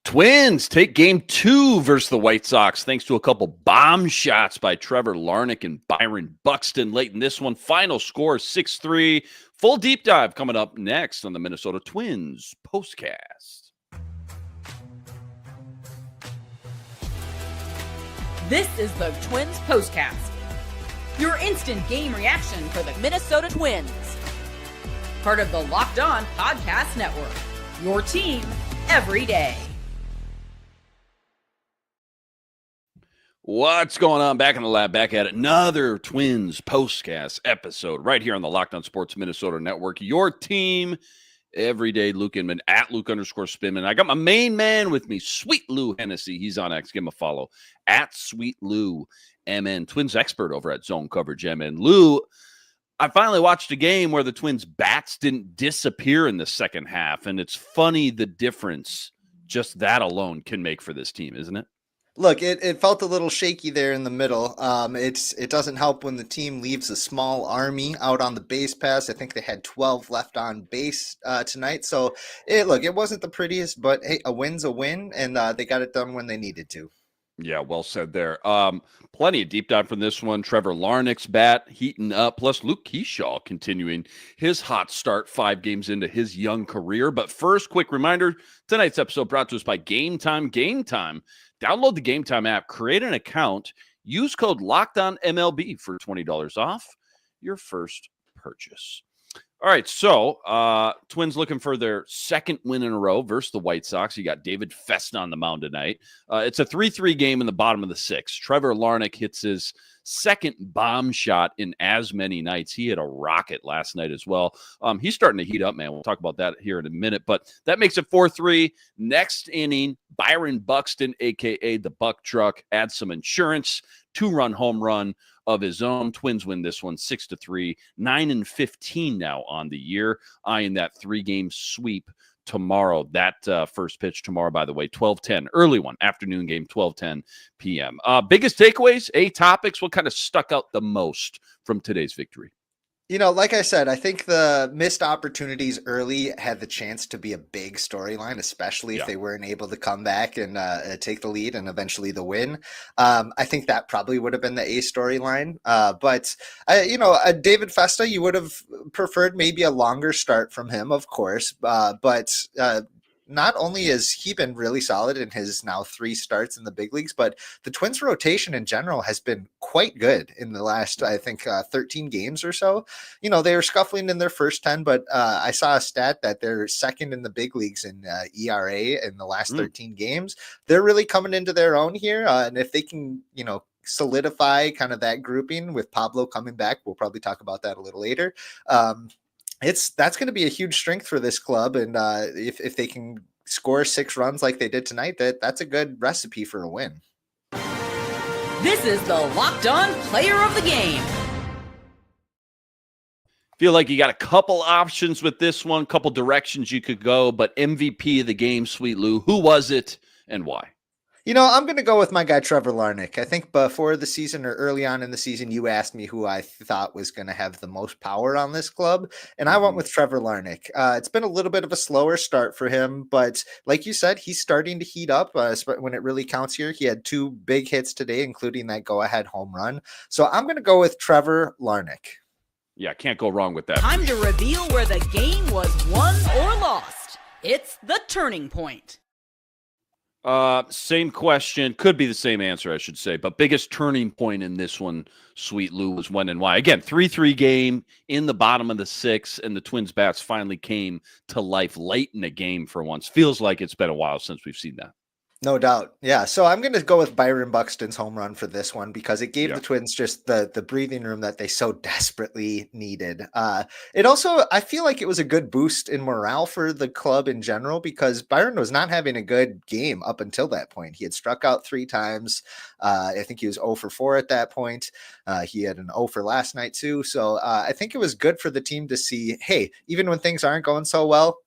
Twins take game 2 versus the White Sox thanks to a couple bomb shots by Trevor Larnach and Byron Buxton late in this one. Final score 6-3. Full deep dive coming up next on the Minnesota Twins postcast. This is the Twins postcast, your instant game reaction for the Minnesota Twins. Part of the Locked On Podcast Network, your team every day. What's going on? Back in the lab, back at it. Another Twins postcast episode right here on the Locked On Sports Minnesota Network. Your team every day. Luke Inman at Luke_Spinman. I got my main man with me, Sweet Lou Hennesey. He's on X. Give him a follow at Sweet Lou MN, Twins expert over at Zone Coverage MN. Lou, I finally watched a game where the Twins bats didn't disappear in the second half, and it's funny the difference just that alone can make for this team, isn't it? Look, it felt a little shaky there in the middle. It doesn't help when the team leaves a small army out on the base pass. I think they had 12 left on base tonight. So, it wasn't the prettiest, but hey, a win's a win, and they got it done when they needed to. Yeah, well said there. Plenty of deep dive from this one. Trevor Larnach's bat heating up, plus Luke Keyshaw continuing his hot start 5 games into his young career. But first, quick reminder, tonight's episode brought to us by Game Time. Game Time. Download the Game Time app, create an account, use code LOCKEDONMLB for $20 off your first purchase. All right, so Twins looking for their second win in a row versus the White Sox. You got David Festa on the mound tonight. It's a 3-3 game in the bottom of the 6th. Trevor Larnach hits his second bomb shot in as many nights. He hit a rocket last night as well. He's starting to heat up, man. We'll talk about that here in a minute, but that makes it 4-3. Next inning, Byron Buxton, a.k.a. the Buck Truck, adds some insurance, 2-run home run of his own. Twins win this one 6-3, 9-15 now on the year, eyeing that 3-game sweep tomorrow. That first pitch tomorrow, by the way, 12:10, early one, afternoon game, 12:10 p.m. Biggest takeaways, topics, what kind of stuck out the most from today's victory? Like I said, I think the missed opportunities early had the chance to be a big storyline, especially if they weren't able to come back and take the lead and eventually the win. I think that probably would have been the A storyline. But David Festa, you would have preferred maybe a longer start from him, of course. But not only has he been really solid in his now 3 starts in the big leagues, but the Twins rotation in general has been quite good in the last, I think, 13 games or so. They were scuffling in their first 10, but I saw a stat that they're second in the big leagues in ERA in the last 13 games. They're really coming into their own here. And if they can, solidify kind of that grouping with Pablo coming back, we'll probably talk about that a little later. That's going to be a huge strength for this club, and if they can score 6 runs like they did tonight, that's a good recipe for a win. This is the Locked On Player of the Game. Feel like you got a couple options with this one, couple directions you could go, but MVP of the game, Sweet Lou, who was it and why? I'm going to go with my guy, Trevor Larnach. I think before the season or early on in the season, you asked me who I thought was going to have the most power on this club, and I went with Trevor Larnach. It's been a little bit of a slower start for him, but like you said, he's starting to heat up when it really counts here. He had 2 big hits today, including that go-ahead home run. So I'm going to go with Trevor Larnach. Yeah, can't go wrong with that. Time to reveal where the game was won or lost. It's the turning point. Same question. Could be the same answer, I should say. But biggest turning point in this one, Sweet Lou, was when and why. Again, 3-3 game in the bottom of the 6th, and the Twins bats finally came to life late in the game for once. Feels like it's been a while since we've seen that. No doubt. Yeah. So I'm going to go with Byron Buxton's home run for this one because it gave the Twins just the breathing room that they so desperately needed. It also, I feel like it was a good boost in morale for the club in general because Byron was not having a good game up until that point. He had struck out 3 times. I think he was 0 for 4 at that point. He had an 0 for last night too. So I think it was good for the team to see, hey, even when things aren't going so well,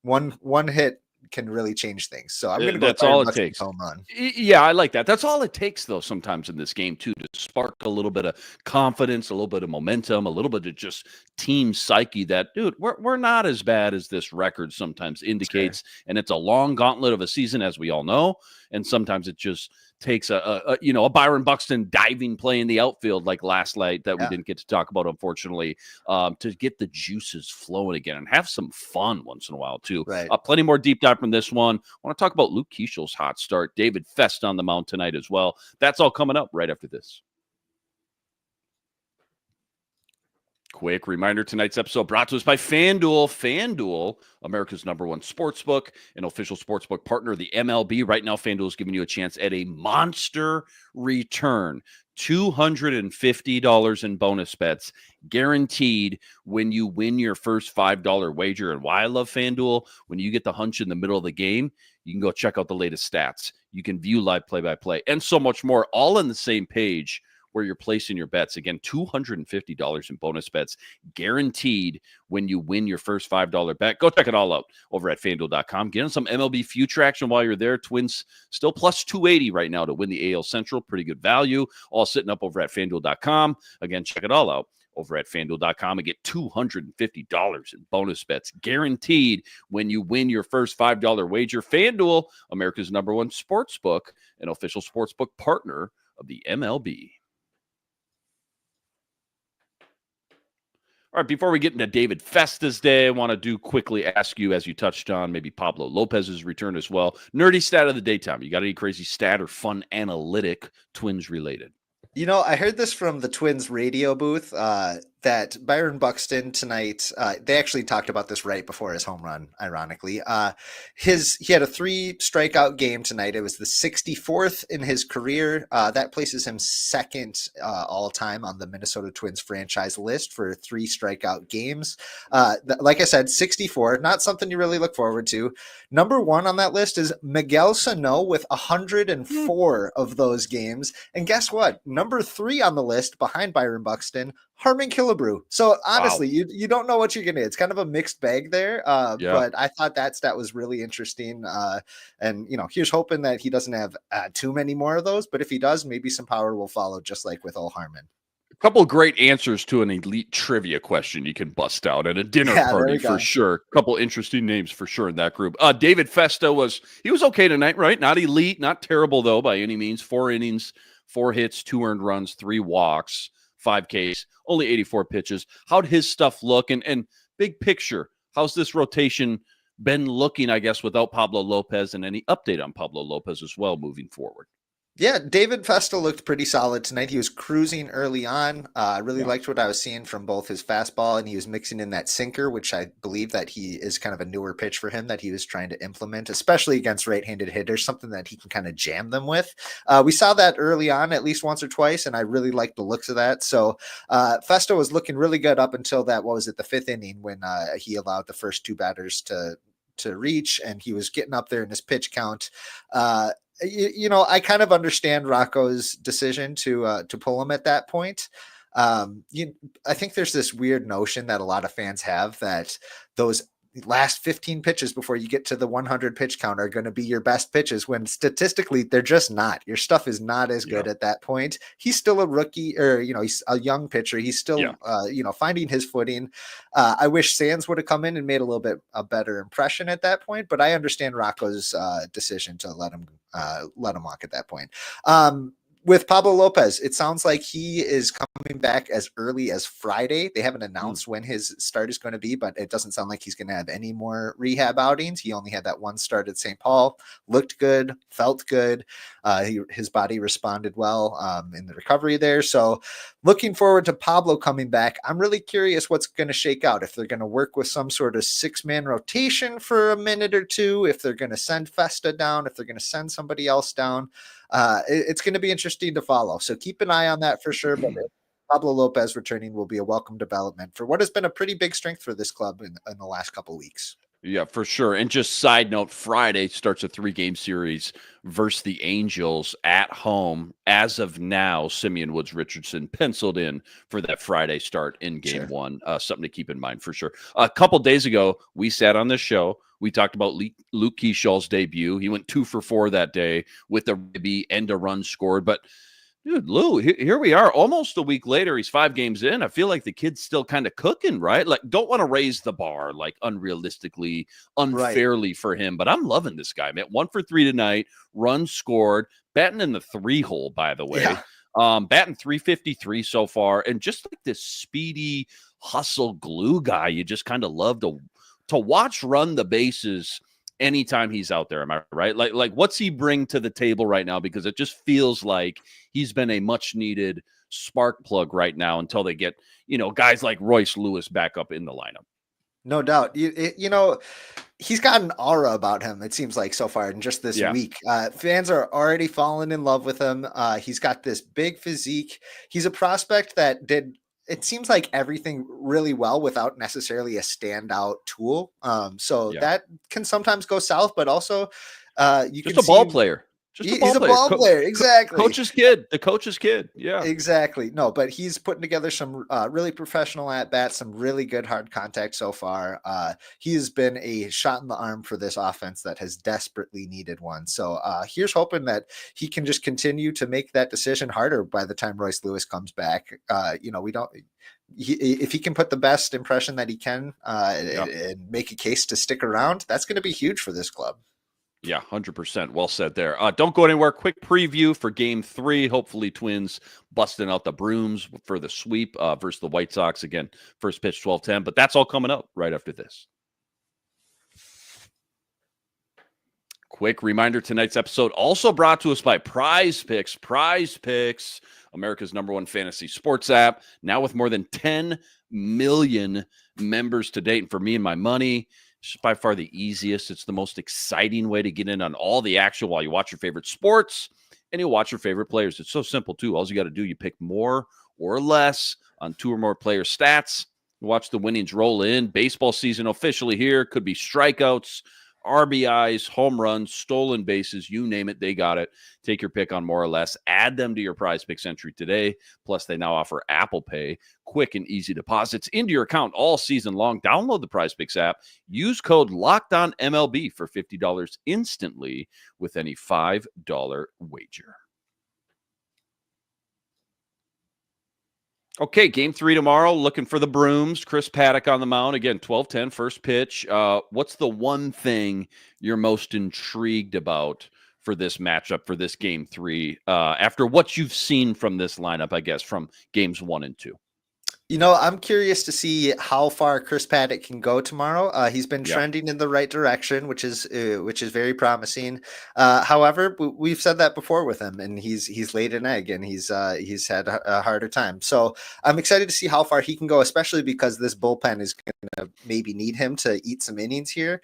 one hit can really change things. So I'm going to go with That's all Byron it Buxton's takes. home run. Yeah, I like that. That's all it takes, though, sometimes in this game, too, to spark a little bit of confidence, a little bit of momentum, a little bit of just team psyche that, dude, we're not as bad as this record sometimes Sure. indicates. And it's a long gauntlet of a season, as we all know. And sometimes it just takes a Byron Buxton diving play in the outfield like last night that we Yeah. didn't get to talk about, unfortunately, to get the juices flowing again and have some fun once in a while, too. Right. Plenty more deep dive from this one. I want to talk about Luke Keeschel's hot start, David Festa on the mound tonight as well. That's all coming up right after this. Quick reminder, tonight's episode brought to us by FanDuel. FanDuel, America's #1 sportsbook, an official sportsbook partner of the MLB. Right now, FanDuel is giving you a chance at a monster return. $250 in bonus bets guaranteed when you win your first $5 wager. And why I love FanDuel, when you get the hunch in the middle of the game, you can go check out the latest stats. You can view live play-by-play and so much more, all on the same page where you're placing your bets. Again, $250 in bonus bets guaranteed when you win your first $5 bet. Go check it all out over at FanDuel.com. Get on some MLB future action while you're there. Twins still plus 280 right now to win the AL Central. Pretty good value. All sitting up over at FanDuel.com. Again, check it all out over at FanDuel.com and get $250 in bonus bets guaranteed when you win your first $5 wager. FanDuel, America's #1 sportsbook, an official sportsbook partner of the MLB. All right, before we get into David Festa's day, I want to quickly ask you, as you touched on, maybe Pablo Lopez's return as well. Nerdy stat of the daytime. You got any crazy stat or fun analytic Twins related? I heard this from the Twins radio booth that Byron Buxton tonight, they actually talked about this right before his home run, ironically. He had a 3 strikeout game tonight. It was the 64th in his career. That places him second all time on the Minnesota Twins franchise list for 3 strikeout games. Like I said, 64, not something you really look forward to. Number 1 on that list is Miguel Sano with 104 of those games. And guess what? Number 3 on the list behind Byron Buxton, Harmon Killebrew. So honestly, you don't know what you're going to. It's kind of a mixed bag there. But I thought that stat was really interesting. And here's hoping that he doesn't have too many more of those. But if he does, maybe some power will follow, just like with old Harmon. A couple of great answers to an elite trivia question you can bust out at a dinner party for sure. A couple interesting names for sure in that group. David Festa was okay tonight, right? Not elite, not terrible though by any means. 4 innings, 4 hits, 2 earned runs, 3 walks, 5 Ks, only 84 pitches. How'd his stuff look? And big picture, how's this rotation been looking, I guess, without Pablo Lopez, and any update on Pablo Lopez as well moving forward? Yeah, David Festa looked pretty solid tonight. He was cruising early on. I really liked what I was seeing from both his fastball, and he was mixing in that sinker, which I believe that he is kind of a newer pitch for him that he was trying to implement, especially against right-handed hitters, something that he can kind of jam them with. We saw that early on at least once or twice, and I really liked the looks of that. So Festa was looking really good up until that, the 5th inning when he allowed the first 2 batters to reach, and he was getting up there in his pitch count. I kind of understand Rocco's decision to pull him at that point. I think there's this weird notion that a lot of fans have that those last 15 pitches before you get to the 100 pitch count are going to be your best pitches, when statistically they're just not. Your stuff is not as good at that point. He's still a rookie, or he's a young pitcher. He's still finding his footing. I wish Sands would have come in and made a little bit a better impression at that point, but I understand Rocco's decision to let him walk at that point. With Pablo Lopez, it sounds like he is coming back as early as Friday. They haven't announced when his start is going to be, but it doesn't sound like he's going to have any more rehab outings. He only had that 1 start at St. Paul. Looked good, felt good. His body responded well in the recovery there. So looking forward to Pablo coming back. I'm really curious what's going to shake out. If they're going to work with some sort of 6-man rotation for a minute or two, if they're going to send Festa down, if they're going to send somebody else down. It's going to be interesting to follow. So keep an eye on that for sure. But Pablo Lopez returning will be a welcome development for what has been a pretty big strength for this club in the last couple of weeks. Yeah, for sure. And just side note, Friday starts a 3-game series versus the Angels at home. As of now, Simeon Woods Richardson penciled in for that Friday start in game Sure. one. Something to keep in mind for sure. A couple days ago, we sat on this show. We talked about Luke Keeshaw's debut. He went 2 for 4 that day with a ribby and a run scored. But dude, Lou, here we are almost a week later. He's 5 games in. I feel like the kid's still kind of cooking, right? Like, don't want to raise the bar like unrealistically, Right. unfairly for him, but I'm loving this guy, man. 1 for 3 tonight, run scored, batting in the 3 hole, by the way. Yeah. Batting 353 so far, and just like this speedy hustle glue guy, you just kind of love to watch run the bases anytime he's out there. Am I right? Like what's he bring to the table right now? Because it just feels like he's been a much needed spark plug right now until they get, guys like Royce Lewis back up in the lineup. No doubt. He's got an aura about him, it seems like, so far in just this Yeah. week. Fans are already falling in love with him. He's got this big physique. He's a prospect that did, it seems like, everything really well without necessarily a standout tool. So Yeah. that can sometimes go south, but also you Just can a ball see player. Just a he's a player. ball player. Exactly. Coach's kid. The coach's kid. Yeah. Exactly. No, but he's putting together some really professional at bats, some really good hard contact so far. He has been a shot in the arm for this offense that has desperately needed one. So here's hoping that he can just continue to make that decision harder by the time Royce Lewis comes back. We don't. If he can put the best impression that he can and make a case to stick around, that's going to be huge for this club. Yeah, 100%. Well said there. Don't go anywhere. Quick preview for game 3. Hopefully Twins busting out the brooms for the sweep versus the White Sox. Again, first pitch 12:10. But that's all coming up right after this. Quick reminder, tonight's episode also brought to us by Prize Picks. Prize Picks, America's #1 fantasy sports app, now with more than 10 million members to date. And for me and my money, it's by far the easiest. It's the most exciting way to get in on all the action while you watch your favorite sports and you watch your favorite players. It's so simple, too. All you got to do, you pick more or less on 2 or more player stats. You watch the winnings roll in. Baseball season officially here. Could be strikeouts, RBIs, home runs, stolen bases, you name it, they got it. Take your pick on more or less. Add them to your Prize Picks entry today. Plus, they now offer Apple Pay, quick and easy deposits into your account all season long. Download the Prize Picks app. Use code LOCKEDONMLB for $50 instantly with any $5 wager. Okay, game 3 tomorrow. Looking for the brooms. Chris Paddock on the mound. Again, 12:10, first pitch. What's the one thing you're most intrigued about for this matchup, for this game 3, after what you've seen from this lineup, I guess, from games 1 and 2? I'm curious to see how far Chris Paddock can go tomorrow. He's been trending in the right direction, which is very promising. However, we've said that before with him, and he's laid an egg, and he's had a harder time. So I'm excited to see how far he can go, especially because this bullpen is going to maybe need him to eat some innings here.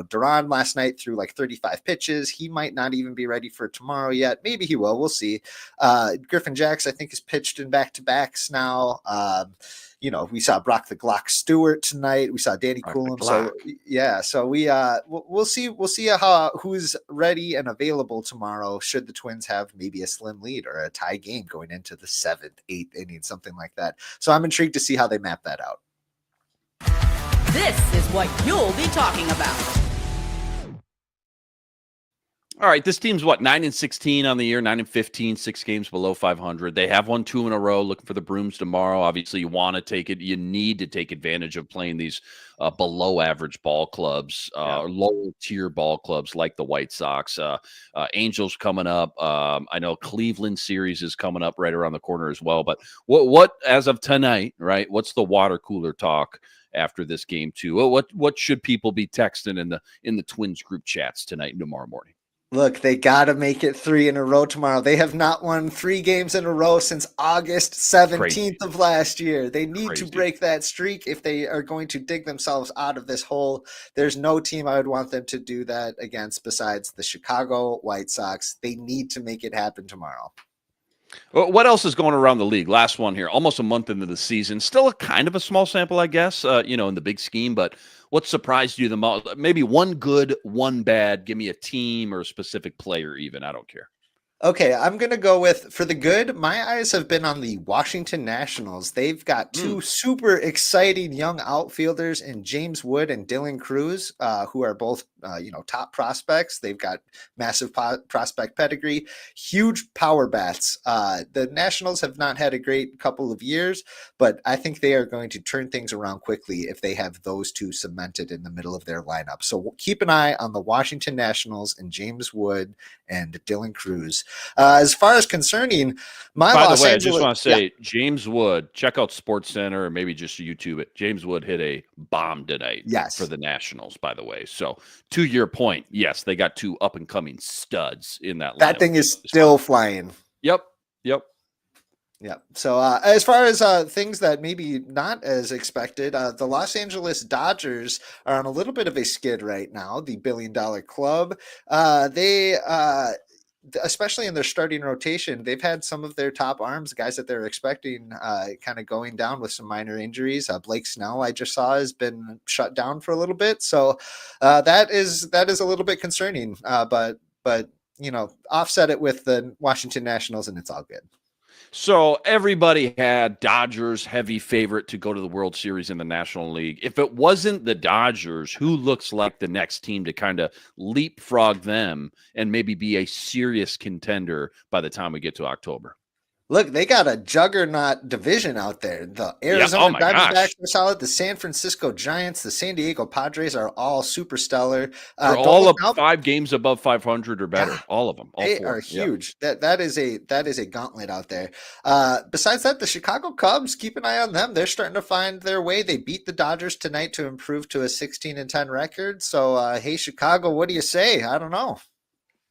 Duran last night threw like 35 pitches. He might not even be ready for tomorrow yet. Maybe he will. We'll see. Griffin Jacks, I think, is pitched in back-to-backs now. We saw Brock the Glock Stewart tonight. We saw Danny Coulomb. So we'll see. We'll see who's ready and available tomorrow. Should the Twins have maybe a slim lead or a tie game going into the 7th, 8th inning, something like that. So I'm intrigued to see how they map that out. This is what you'll be talking about. All right, this team's 9-16 on the year, 9-15, 6 games below 500. They have won 2 in a row. Looking for the brooms tomorrow. Obviously, you want to take it. You need to take advantage of playing these below average ball clubs, lower tier ball clubs like the White Sox. Angels coming up. I know Cleveland series is coming up right around the corner as well. But what as of tonight, right? What's the water cooler talk after this game 2? What should people be texting in the Twins group chats tonight and tomorrow morning? Look, they got to make it 3 in a row tomorrow. They have not won 3 games in a row since August 17th of last year. They need to break that streak if they are going to dig themselves out of this hole. There's no team I would want them to do that against besides the Chicago White Sox. They need to make it happen tomorrow. Well, what else is going around the league? Last one here, almost a month into the season. Still a kind of a small sample, I guess, in the big scheme. But what surprised you the most? Maybe one good, one bad. Give me a team or a specific player even. I don't care. Okay, I'm going to go with, for the good, my eyes have been on the Washington Nationals. They've got two super exciting young outfielders in James Wood and Dylan Cruz, who are both, top prospects. They've got massive prospect pedigree, huge power bats. The Nationals have not had a great couple of years, but I think they are going to turn things around quickly if they have those two cemented in the middle of their lineup. So keep an eye on the Washington Nationals and James Wood and Dylan Cruz. As far as concerning my By Los the way, Angeles, I just want to say, James Wood, check out Sports Center or maybe just YouTube it. James Wood hit a bomb tonight for the Nationals, by the way. So to your point, yes, they got two up and coming studs in that lineup. That thing is still flying. Yep. So as far as things that maybe not as expected, the Los Angeles Dodgers are on a little bit of a skid right now. The $1 billion club, especially in their starting rotation, they've had some of their top arms, guys that they're expecting, kind of going down with some minor injuries. Blake Snell, I just saw, has been shut down for a little bit, so that is a little bit concerning. But offset it with the Washington Nationals, and it's all good. So everybody had Dodgers heavy favorite to go to the World Series in the National League. If it wasn't the Dodgers, who looks like the next team to kind of leapfrog them and maybe be a serious contender by the time we get to October? Look, they got a juggernaut division out there. The Arizona Diamondbacks are solid. The San Francisco Giants, the San Diego Padres are all super stellar. They're all up 5 games above 500 or better. Yeah, all of them. All they 4. are huge. That is a gauntlet out there. Besides that, the Chicago Cubs, keep an eye on them. They're starting to find their way. They beat the Dodgers tonight to improve to a 16-10 record. So, hey, Chicago, what do you say? I don't know.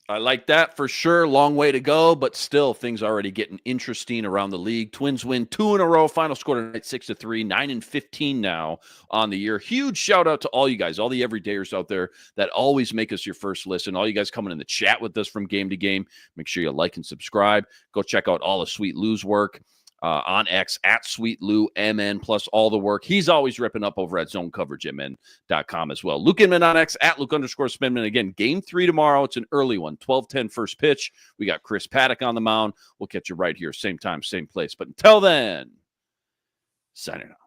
I like that for sure. Long way to go, but still things already getting interesting around the league. Twins win 2 in a row. Final score tonight 6-3, 9-15 now on the year. Huge shout out to all you guys, all the everydayers out there that always make us your first listen. All you guys coming in the chat with us from game to game. Make sure you like and subscribe. Go check out all of Sweet Lou's work. On X at Sweet Lou MN, plus all the work he's always ripping up over at zonecoveragemn.com as well. Luke Inman on X at Luke_Spinman. Again, game 3 tomorrow. It's an early one, 12:10 first pitch. We got Chris Paddock on the mound. We'll catch you right here, same time, same place. But until then, signing out.